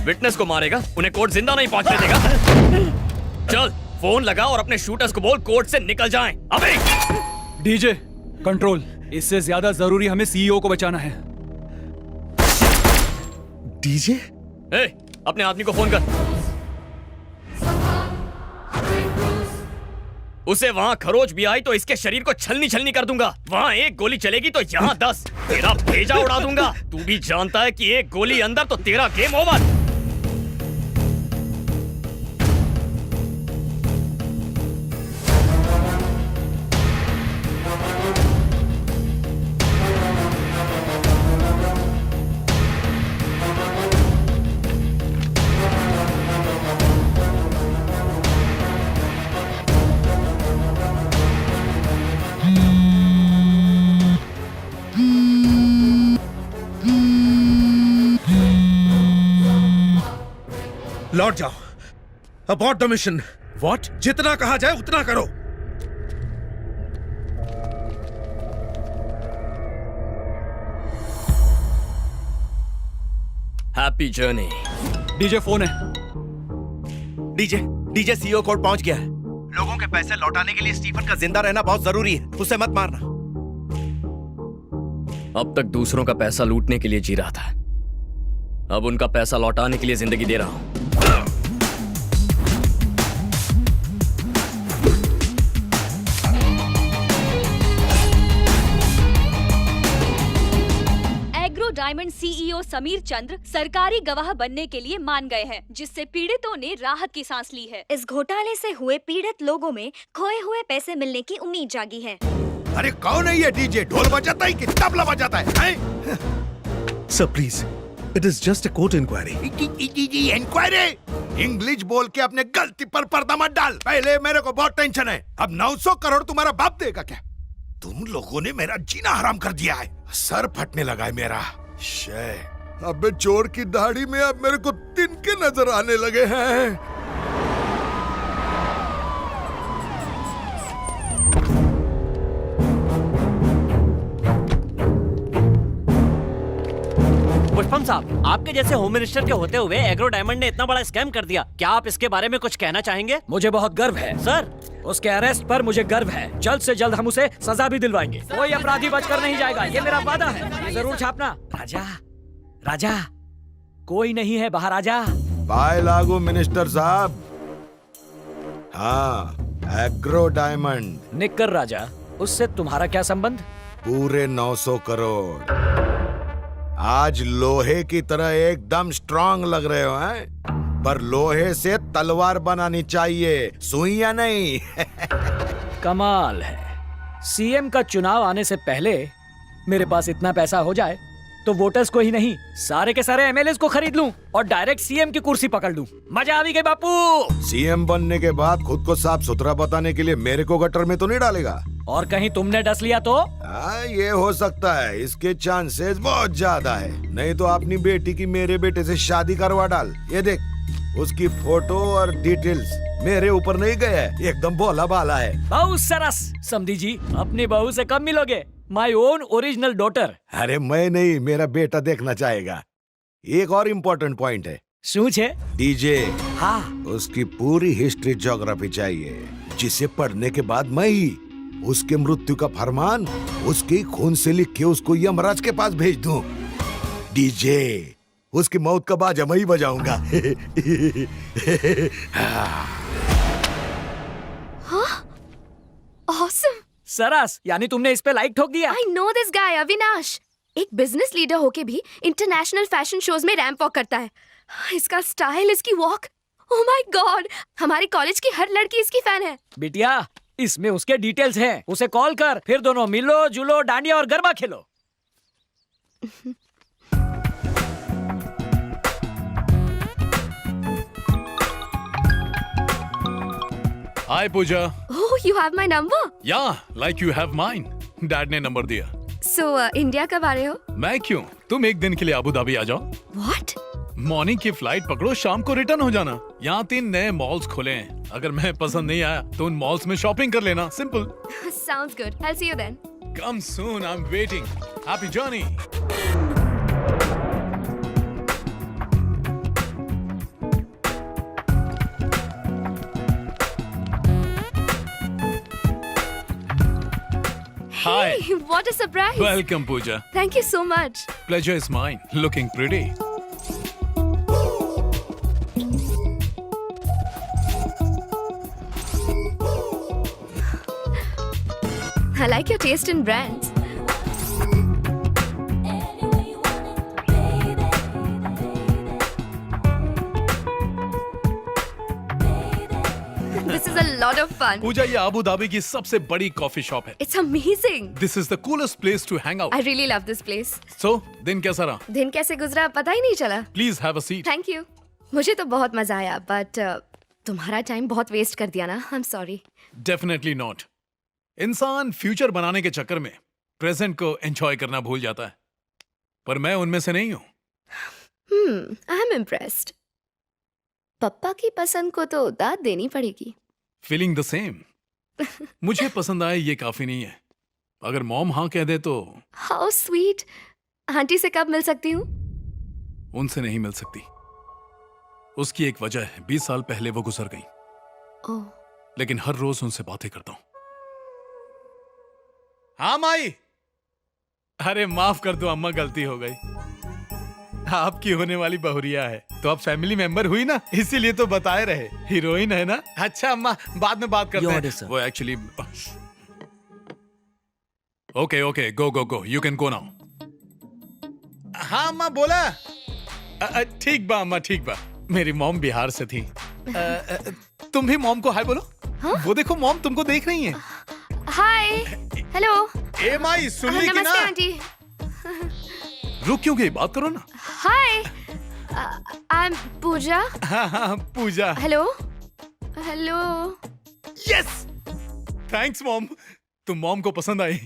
Witness को मारेगा, उन्हें कोर्ट जिंदा नहीं पहुंचने देगा। चल फोन लगा और अपने शूटर्स को बोल कोर्ट से निकल जाएं। अबे डीजे कंट्रोल, इससे ज्यादा जरूरी हमें सीईओ को बचाना है। डीजे अपने आदमी को फोन कर। उसे वहां खरोच भी आई तो इसके शरीर को छलनी छलनी कर दूंगा। वहां एक गोली चलेगी तो यहाँ 10, तेरा भेजा उड़ा दूंगा। तू भी जानता है कि एक गोली अंदर तो तेरा गेम ओवर। लौट जाओ। Abort the mission. व्हाट? जितना कहा जाए उतना करो। Happy journey. डीजे फोन है। डीजे सीईओ कोर्ट पहुंच गया है। लोगों के पैसे लौटाने के लिए स्टीफन का जिंदा रहना बहुत जरूरी है, उसे मत मारना। अब तक दूसरों का पैसा लूटने के लिए जी रहा था, अब उनका पैसा लौटाने के लिए जिंदगी दे रहा हूं। एग्रो डायमंड सीईओ समीर चंद्र सरकारी गवाह बनने के लिए मान गए हैं, जिससे पीड़ितों ने राहत की सांस ली है। इस घोटाले से हुए पीड़ित लोगों में खोए हुए पैसे मिलने की उम्मीद जागी है। अरे कौन है ये डीजे? ढोल बजाता है कि तबला बजाता है? Sir please, it is just a court inquiry. Inquiry? English बोल के अपने गलती पर पर्दा मत डाल। पहले मेरे को बहुत टेंशन है, अब 900 करोड़ तुम्हारा बाप देगा क्या? तुम लोगों ने मेरा जीना हराम कर दिया है, सर फटने लगा है मेरा। अबे चोर की दाढ़ी में अब मेरे को तिनके नजर आने लगे हैं। पुष्पम साहब, आपके जैसे होम मिनिस्टर के होते हुए एग्रो डायमंड ने इतना बड़ा स्कैम कर दिया, क्या आप इसके बारे में कुछ कहना चाहेंगे? मुझे बहुत गर्व है सर। उसके अरेस्ट पर मुझे गर्व है। जल्द से जल्द हम उसे सजा भी दिलवाएंगे। कोई अपराधी बचकर नहीं जाएगा, ये मेरा वादा है। ये जरूर छापना। राजा, राजा, कोई नहीं है बाहर, आजा। बाय लागू मिनिस्टर साहब। हाँ, एग्रो डायमंड। निक्कर राजा, उससे तुम्हारा क्या संबंध? पूरे 900 करोड़। आज लोहे की तरह एकदम स्ट्रांग लग रहे हो हैं? पर लोहे से तलवार बनानी चाहिए, सुइयां नहीं। कमाल है। सीएम का चुनाव आने से पहले मेरे पास इतना पैसा हो जाए तो वोटर्स को ही नहीं, सारे के सारे एमएलएस को खरीद लूं और डायरेक्ट सीएम की कुर्सी पकड़ लूं। मजा आ गई बापू। सीएम बनने के बाद खुद को साफ सुथरा बताने के लिए मेरे को गटर में तो नहीं डालेगा? और कहीं तुमने डस लिया तो? ये हो सकता है, इसके चांसेस बहुत ज्यादा है। नहीं तो अपनी बेटी की मेरे बेटे से शादी करवा डाल। ये देख, उसकी फोटो और डिटेल्स मेरे ऊपर नहीं गए है, एकदम भोला भाला है। बहुत सरस। समधी जी, अपनी बहू से कब मिलोगे? My own original daughter. अरे मैं नहीं, मेरा बेटा देखना चाहेगा। एक और इम्पोर्टेंट पॉइंट है। सूझ है डीजे। हाँ। उसकी पूरी हिस्ट्री ज्योग्राफी चाहिए, जिसे पढ़ने के बाद मैं ही उसके मृत्यु का फरमान उसके खून से लिख के उसको यमराज के पास भेज दूं। डीजे, उसकी मौत का बाजा मैं ही बजाऊंगा। ऑसम। सरस, यानी तुमने इस पे लाइक ठोक दिया? I know this guy Avinash. एक बिजनेस लीडर होके भी इंटरनेशनल फैशन शोज में रैंप वॉक करता है। इसका स्टाइल, इसकी वॉक, ओह माय गॉड, हमारे कॉलेज की हर लड़की इसकी फैन है। बिटिया, इसमें उसके डिटेल्स हैं, उसे कॉल कर, फिर दोनों मिलो जुलो, डांडिया और गरबा खेलो। Hi Pooja. Oh, you have my number? Yeah, like you have mine. Dad ने नंबर दिया। So, इंडिया कब आ रहे हो? मैं क्यों? तुम एक दिन के लिए अबू धाबी आ जाओ। What? मॉर्निंग की फ्लाइट पकड़ो, शाम को रिटर्न हो जाना। यहाँ 3 नए मॉल्स खुले हैं, अगर मैं पसंद नहीं आया तो उन मॉल्स में शॉपिंग कर लेना। Simple. Sounds good. I'll see you then. Come soon, I'm waiting. Happy journey. Hi. Hey, what a surprise. Welcome, Pooja. Thank you so much. Pleasure is mine. Looking pretty. I like your taste in brands. This is a lot of fun. पूजा, ये Abu Dhabi की सबसे बड़ी coffee shop है. It's amazing. This is the coolest place to hang out. I really love this place. So, दिन कैसा रहा? दिन कैसे गुजरा पता ही नहीं चला. Please have a seat. Thank you. मुझे तो बहुत मजा आया, but तुम्हारा टाइम बहुत वेस्ट कर दिया ना. I'm sorry. Definitely not. इंसान फ्यूचर बनाने के चक्कर में प्रेजेंट को एंजॉय करना भूल जाता है. पर मैं उनमें से नहीं हूँ. I'm impressed. पप्पा की पसंद को तो दाद देनी पड़ेगी. Feeling the same. मुझे पसंद आए ये काफी नहीं है. अगर मॉम हाँ कह दे तो How sweet. आंटी से कब मिल सकती हूँ? उनसे नहीं मिल सकती. उसकी एक वजह है. 20 साल पहले वो गुजर गई. ओह. लेकिन हर रोज उनसे बातें करता हूं. हाँ माई. अरे माफ कर दो अम्मा, गलती हो गई. आपकी होने वाली बहुरिया है तो आप फैमिली मेंबर हुई ना, इसीलिए तो बताए रहे. हीरोइन है ना. अच्छा अम्मा, बाद में बात करते हैं. वो actually okay go go go, you can go now. हाँ अम्मा बोला. ठीक बा अम्मा, ठीक बा. मेरी मॉम बिहार से थी. तुम भी मॉम को हाय बोलो. वो देखो मॉम तुमको देख रही हैं. हाय. हेलो. ए माई, सुन ली कि नमस्ते ना. आंटी. रुक क्यों गई, बात करो ना. हाय. I am Pooja. हाँ Pooja. Hello. Hello. Yes. Thanks mom. तुम मॉम को पसंद आई.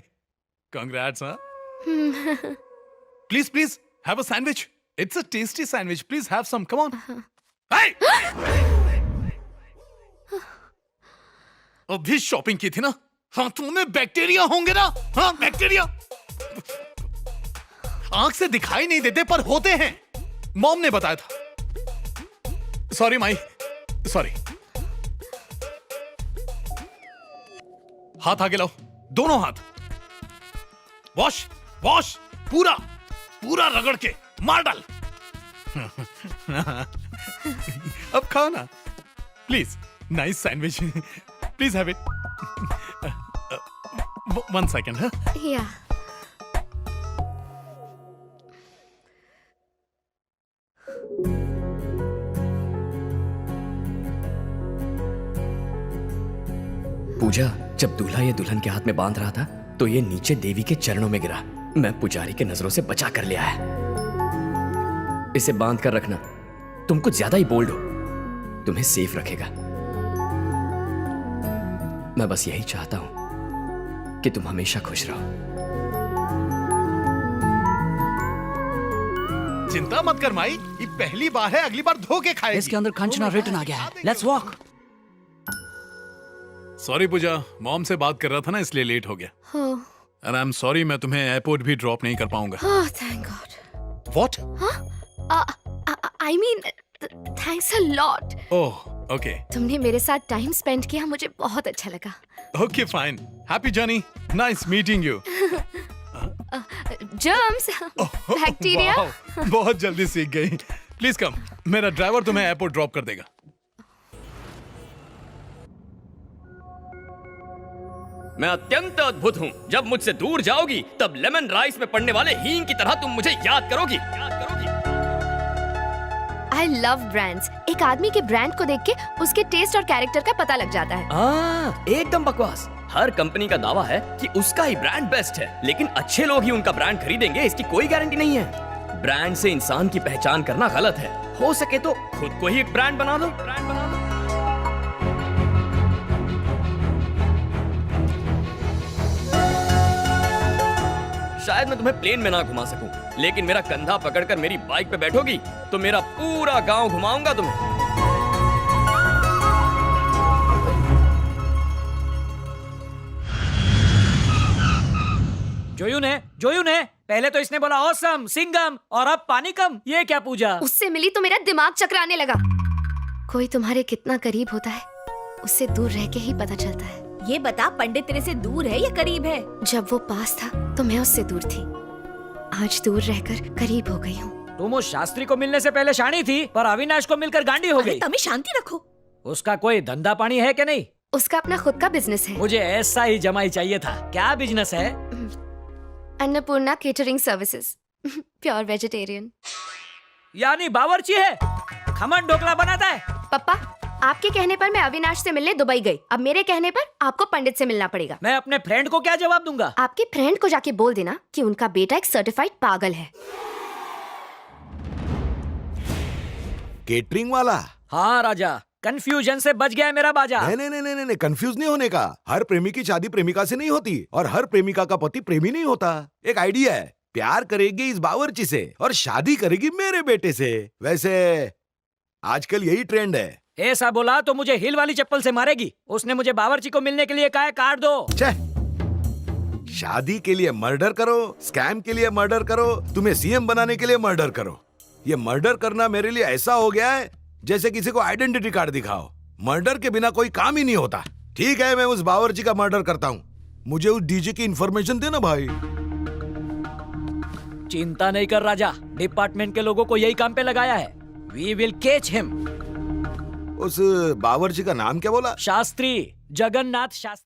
कंग्रेट्स. हाँ. Please please have a sandwich. It's a tasty sandwich. Please have some. Come on. अभी शॉपिंग की थी ना. हाथों में बैक्टीरिया होंगे ना. हाँ बैक्टीरिया. आंख से दिखाई नहीं देते पर होते हैं. मॉम ने बताया था. Sorry my, sorry. हाथ आगे लाओ, दोनों हाथ. Wash wash. पूरा पूरा रगड़ के मार डाल. अब खाओ ना please. Nice sandwich. Please have it. 1 second. या. पूजा, जब दूल्हा ये दुल्हन के हाथ में बांध रहा था तो ये नीचे देवी के चरणों में गिरा. मैं पुजारी के नजरों से बचा कर ले आया. इसे बांध कर रखना. तुम कुछ ज्यादा ही बोल्ड हो. तुम्हें सेफ रखेगा. मैं बस यही चाहता हूं कि तुम हमेशा खुश रहो. चिंता मत कर माई, ये पहली बार है. अगली बार धो के खाएगी. इसके अंदर कंचना रिटर्न आ गया है. Let's walk. Sorry Puja, mom से बात कर रहा था ना इसलिए लेट हो गया. एंड आई एम सॉरी, मैं तुम्हें एयरपोर्ट भी ड्रॉप नहीं कर पाऊंगा. Oh, thank God. What? I mean, thanks a lot. Oh okay. तुमने मेरे साथ टाइम स्पेंड किया, मुझे बहुत अच्छा लगा. Okay fine. Happy journey. Nice meeting you. Germs, bacteria. बहुत जल्दी सीख गई. Please come. मेरा ड्राइवर तुम्हें एयरपोर्ट ड्रॉप कर देगा. मैं अत्यंत अद्भुत हूँ. जब मुझसे दूर जाओगी तब लेमन राइस में पड़ने वाले हींग की तरह तुम मुझे याद करोगी. I love brands. एक आदमी के ब्रांड को देख के उसके टेस्ट और कैरेक्टर का पता लग जाता है. एकदम बकवास. हर कंपनी का दावा है कि उसका ही ब्रांड बेस्ट है, लेकिन अच्छे लोग ही उनका ब्रांड खरीदेंगे इसकी कोई गारंटी नहीं है. ब्रांड से इंसान की पहचान करना गलत है. हो सके तो खुद को ही एक ब्रांड बना दो. शायद मैं तुम्हें प्लेन में ना घुमा सकूं, लेकिन मेरा कंधा पकड़कर मेरी बाइक पे बैठोगी तो मेरा पूरा गांव घुमाऊंगा तुम्हें. जोयू ने पहले तो इसने बोला ऑसम, सिंगम और अब पानी कम. ये क्या पूजा? उससे मिली तो मेरा दिमाग चकराने लगा. कोई तुम्हारे कितना करीब होता है उससे दूर रह के ही पता चलता है. ये बता, पंडित तेरे से दूर है या करीब है? जब वो पास था तो मैं उससे दूर थी, आज दूर रहकर करीब हो गई हूँ। तुम उस शास्त्री को मिलने से पहले शानी थी, पर अविनाश को मिलकर गांडी हो अरे गई। तभी शांति रखो। उसका कोई धंधा पानी है कि नहीं? उसका अपना खुद का बिजनेस है, मुझे ऐसा ही जमाई चाहिए था। क्या बिजनेस है? Annapurna catering services, pure vegetarian. यानी बावर्ची है, खमन ढोकला बनाता है। पापा, आपके कहने पर मैं अविनाश से मिलने दुबई गई, अब मेरे कहने पर आपको पंडित से मिलना पड़ेगा। मैं अपने फ्रेंड को क्या जवाब दूंगा? आपके फ्रेंड को जाके बोल देना कि उनका बेटा एक सर्टिफाइड पागल है। केटरिंग वाला? हाँ राजा, कंफ्यूजन से बच गया है मेरा बाजा। नहीं, कंफ्यूज नहीं होने का। हर प्रेमी की शादी प्रेमिका से नहीं होती और हर प्रेमिका का पति प्रेमी नहीं होता। एक आइडिया है, प्यार करेगी इस बावर्ची से और शादी करेगी मेरे बेटे से। वैसे आजकल यही ट्रेंड है। ऐसा बोला तो मुझे हिल वाली चप्पल से मारेगी। उसने मुझे बावर्ची को मिलने के लिए कहा है कार्ड दो। शादी के लिए मर्डर करो, स्कैम के लिए मर्डर करो, तुम्हें सीएम बनाने के लिए मर्डर करो। ये मर्डर करना मेरे लिए ऐसा हो गया है जैसे किसी को आइडेंटिटी कार्ड दिखाओ। मर्डर के बिना कोई काम ही नहीं होता। ठीक है, मैं उस बावर्ची का मर्डर करता हूँ, मुझे उस डीजे की इंफॉर्मेशन देना भाई। चिंता नहीं कर राजा, डिपार्टमेंट के लोगों को यही काम पे लगाया है। We will catch him. उस बावर्ची का नाम क्या बोला? शास्त्री, जगन्नाथ शास्त्री।